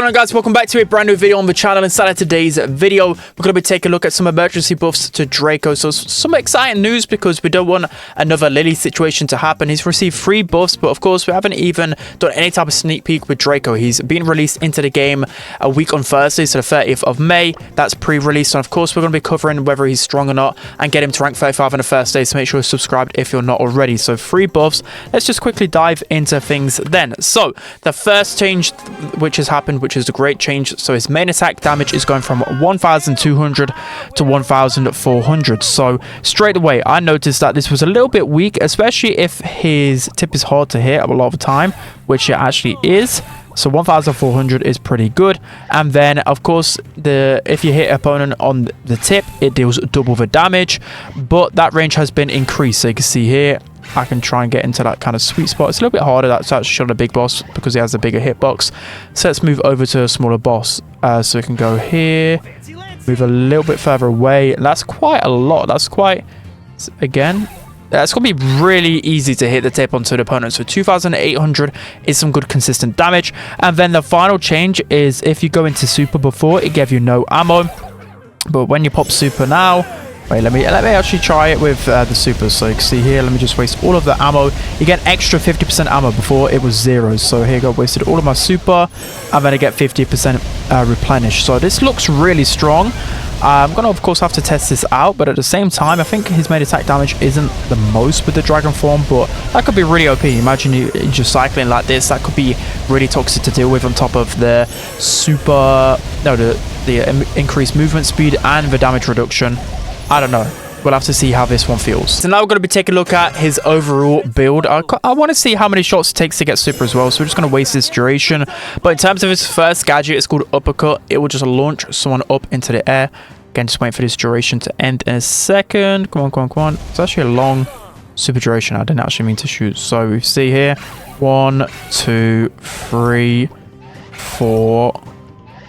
going on, guys? Welcome back to a brand new video on the channel. Inside of today's video, we're going to be taking a look at some emergency buffs to Draco. So some exciting news because we don't want another Lily situation to happen. He's received 3 buffs, but of course we haven't even done any type of sneak peek with Draco. He's been released into the game a week on Thursday, so the 30th of May. That's pre-release, and of course we're going to be covering whether he's strong or not and get him to rank 35 on the first day. So make sure you're subscribed if you're not already. So 3 buffs. Let's just quickly dive into things then. So the first change which has happened, which is a great change, so his main attack damage is going from 1200 to 1400. So straight away I noticed that this was a little bit weak, especially if his tip is hard to hit a lot of the time, which it actually is. So 1400 is pretty good. And then of course if you hit opponent on the tip, it deals double the damage, but that range has been increased. So you can see here I can try and get into that kind of sweet spot. It's a little bit harder that's actually on a big boss because he has a bigger hitbox. So let's move over to a smaller boss. So we can go here, move a little bit further away. That's quite a lot. That's quite, again, it's going to be really easy to hit the tip onto the opponent. So 2800 is some good consistent damage. And then the final change is if you go into super before, it gave you no ammo. But when you pop super now, wait, let me actually try it with the super. So you can see here, let me just waste all of the ammo. You get extra 50% ammo. Before it was 0. So here you go, wasted all of my super, and then I get 50% replenished. So this looks really strong. I'm gonna of course have to test this out, but at the same time I think his main attack damage isn't the most with the dragon form, but that could be really OP. Imagine you just cycling like this. That could be really toxic to deal with, on top of the super, no, the increased movement speed and the damage reduction. I don't know. We'll have to see how this one feels. So now we're going to be taking a look at his overall build. I want to see how many shots it takes to get super as well. So we're just going to waste this duration. But in terms of his first gadget, it's called uppercut. It will just launch someone up into the air. Again, just waiting for this duration to end in a second. Come on, come on, come on. It's actually a long super duration. I didn't actually mean to shoot. So we see here 1, 2, 3, 4,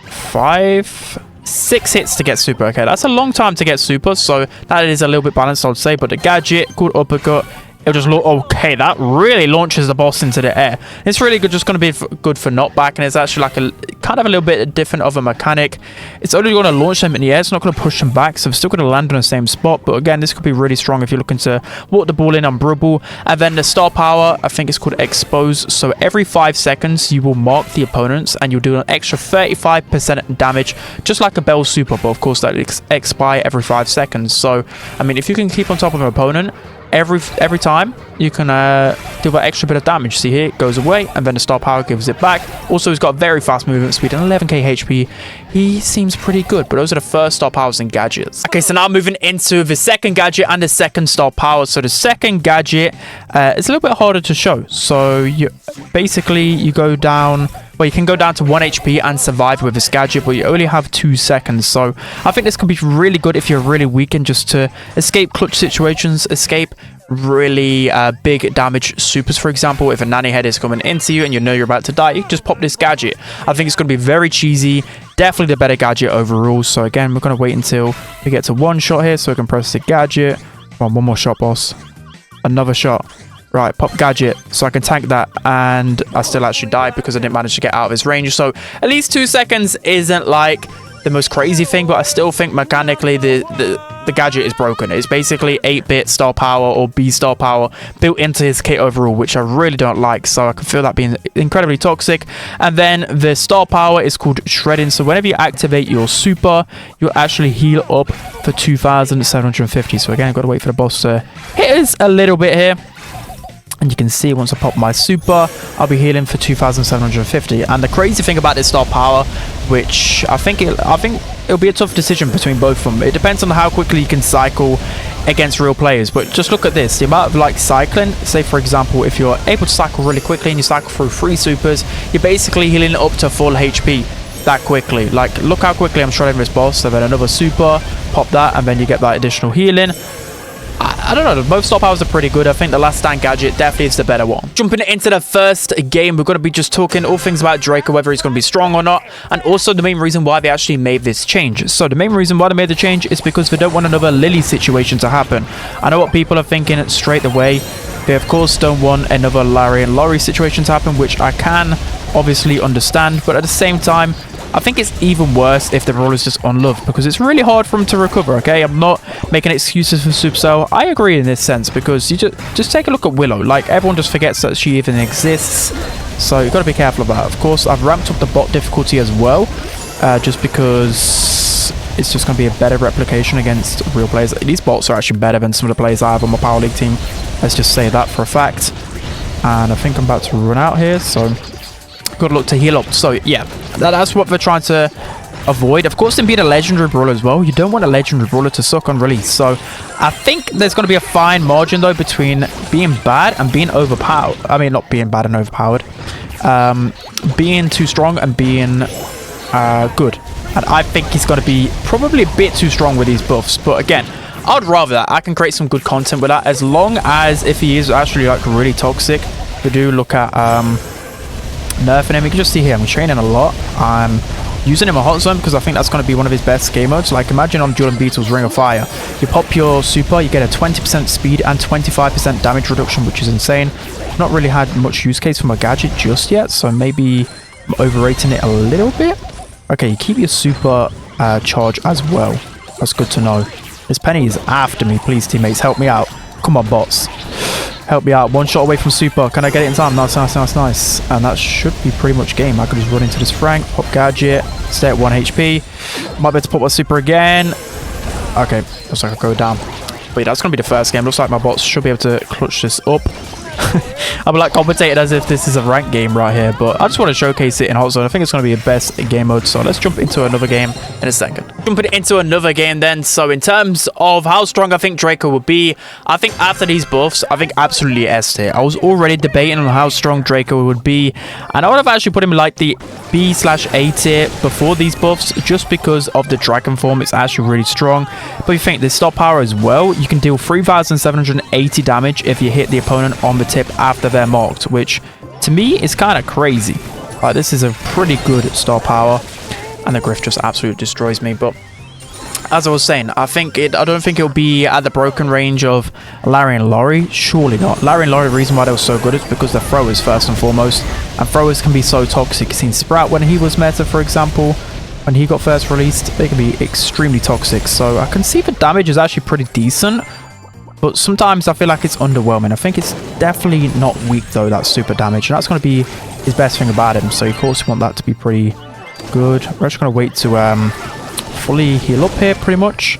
5, 6 hits to get super. Okay, that's a long time to get super, so that is a little bit balanced, I would say. But the gadget called uppercut, it'll just look okay. That really launches the boss into the air. It's really good, just going to be good for knockback, and it's actually like a kind of a little bit different of a mechanic. It's only going to launch them in the air. It's not going to push them back, so it's still going to land on the same spot. But again, this could be really strong if you're looking to walk the ball in on Brawl. And then the star power, I think it's called expose. So every 5 seconds you will mark the opponents and you'll do an extra 35% damage, just like a Bell super, but of course that expire every 5 seconds. So I mean, if you can keep on top of an opponent every time, you can do that extra bit of damage. See here, it goes away, and then the star power gives it back. Also, he's got very fast movement speed and 11k HP. He seems pretty good, but those are the first star powers and gadgets. Okay, so now moving into the second gadget and the second star power. So the second gadget is a little bit harder to show. So you go down. Well, you can go down to 1 HP and survive with this gadget, but you only have 2 seconds. So I think this could be really good if you're really weak and just to escape clutch situations, escape really big damage supers. For example, if a nanny head is coming into you and you know you're about to die, you can just pop this gadget. I think it's going to be very cheesy. Definitely the better gadget overall. So again, we're going to wait until we get to 1 shot here so we can press the gadget. Come on, 1 more shot, boss. Another shot. Right, pop gadget, so I can tank that, and I still actually died because I didn't manage to get out of his range. So at least 2 seconds isn't like the most crazy thing, but I still think mechanically the gadget is broken. It's basically 8-bit star power or B star power built into his kit overall, which I really don't like. So I can feel that being incredibly toxic. And then the star power is called shredding. So whenever you activate your super, you'll actually heal up for 2750. So again, I've got to wait for the boss to hit us a little bit here. And you can see once I pop my super, I'll be healing for 2750. And the crazy thing about this star power, which I think it'll be a tough decision between both of them. It depends on how quickly you can cycle against real players. But just look at this, the amount of like cycling. Say for example, if you're able to cycle really quickly and you cycle through 3 supers, you're basically healing up to full HP that quickly. Like, look how quickly I'm shredding this boss. So then another super, pop that, and then you get that additional healing. I don't know, both star powers are pretty good. I think the last stand gadget definitely is the better one. Jumping into the first game, we're going to be just talking all things about Draco, whether he's going to be strong or not, and also the main reason why they actually made this change. So the main reason why they made the change is because they don't want another Lily situation to happen. I know what people are thinking straight away. They of course don't want another Larry and Laurie situation to happen, which I can obviously understand, but at the same time, I think it's even worse if the brawler's just unloved, because it's really hard for him to recover, okay? I'm not making excuses for Supercell. I agree in this sense, because you just take a look at Willow. Like, everyone just forgets that she even exists. So you've got to be careful of that. Of course, I've ramped up the bot difficulty as well, just because it's just going to be a better replication against real players. These bots are actually better than some of the players I have on my Power League team. Let's just say that for a fact. And I think I'm about to run out here, so got to look to heal up. So yeah, that's what we're trying to avoid. Of course, in being a legendary brawler as well, you don't want a legendary brawler to suck on release. So I think there's going to be a fine margin though between being bad and being overpowered. I mean, not being bad and overpowered, being too strong and being good. And I think he's going to be probably a bit too strong with these buffs, but again, I'd rather that. I can create some good content with that, as long as if he is actually like really toxic. We do look at nerfing him. You can just see here I'm training a lot. I'm using him a hot zone because I think that's going to be one of his best game modes. Like, imagine on Jordan Beetle's Ring of Fire, you pop your super, you get a 20% speed and 25% damage reduction, which is insane. I've not really had much use case for my gadget just yet, so maybe I'm overrating it a little bit. Okay, you keep your super charge as well. That's good to know. This Penny is after me. Please, teammates, help me out. Come on, bots. Help me out. One shot away from super. Can I get it in time? Nice, nice, nice, nice. And that should be pretty much game. I could just run into this Frank, pop gadget, stay at 1 HP. Might be able to pop my super again. Okay, looks like I go down. But yeah, that's going to be the first game. Looks like my bots should be able to clutch this up. I'm like commentating as if this is a ranked game right here, but I just want to showcase it in hot zone. I think it's going to be the best game mode, so let's jump into another game in a second. Jumping into another game then. So in terms of how strong I think Draco would be, I think after these buffs, I think absolutely S tier. I was already debating on how strong Draco would be, and I would have actually put him like the B/A tier before these buffs, just because of the dragon form. It's actually really strong. But you think the stop power as well, you can deal 3,780 damage if you hit the opponent on the tip after they're marked, which to me is kind of crazy. This is a pretty good star power, and the Griff just absolutely destroys me. But as I was saying, I don't think it'll be at the broken range of Larry and Laurie. Surely not. Larry and Laurie, the reason why they were so good is because they're throwers first and foremost, and throwers can be so toxic. You've seen Sprout when he was meta, for example. When he got first released, they can be extremely toxic. So I can see the damage is actually pretty decent, but sometimes I feel like it's underwhelming. I think it's definitely not weak though, that super damage, and that's going to be his best thing about him. So of course you want that to be pretty good. We're just going to wait to fully heal up here pretty much,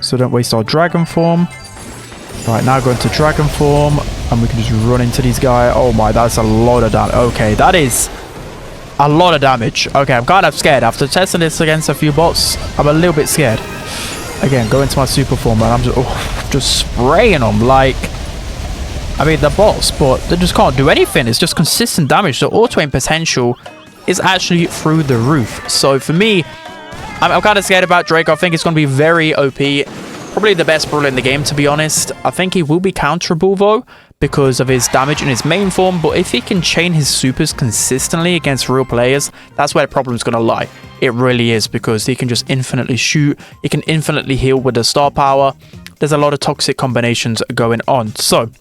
so don't waste our dragon form. Right, now go into dragon form, and we can just run into these guys. Oh my, that's a lot of damage. Okay, that is a lot of damage. Okay, I'm kind of scared. After testing this against a few bots, I'm a little bit scared. Again, go into my super form, and I'm just spraying them. Like, I mean, they're bots, but they just can't do anything. It's just consistent damage. So auto-aim potential is actually through the roof. So for me, I'm kind of scared about Draco. I think it's going to be very OP. Probably the best brawler in the game, to be honest. I think he will be counterable, though, because of his damage in his main form. But if he can chain his supers consistently against real players, that's where the problem is going to lie. It really is, because he can just infinitely shoot. He can infinitely heal with the star power. There's a lot of toxic combinations going on. So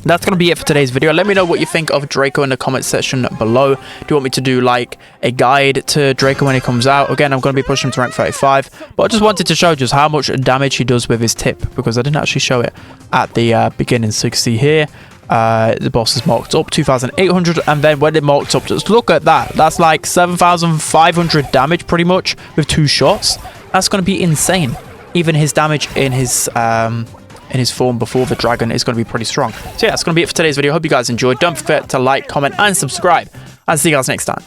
that's going to be it for today's video. Let me know what you think of Draco in the comment section below. Do you want me to do like a guide to Draco when he comes out? Again, I'm going to be pushing him to rank 35, but I just wanted to show just how much damage he does with his tip, because I didn't actually show it at the beginning. So you can see here, the boss is marked up 2,800, and then when it marked up, just look at that. That's like 7,500 damage pretty much with 2 shots. That's going to be insane. Even his damage in his form before the dragon is going to be pretty strong. So yeah, that's going to be it for today's video. Hope you guys enjoyed. Don't forget to like, comment, and subscribe. I'll see you guys next time.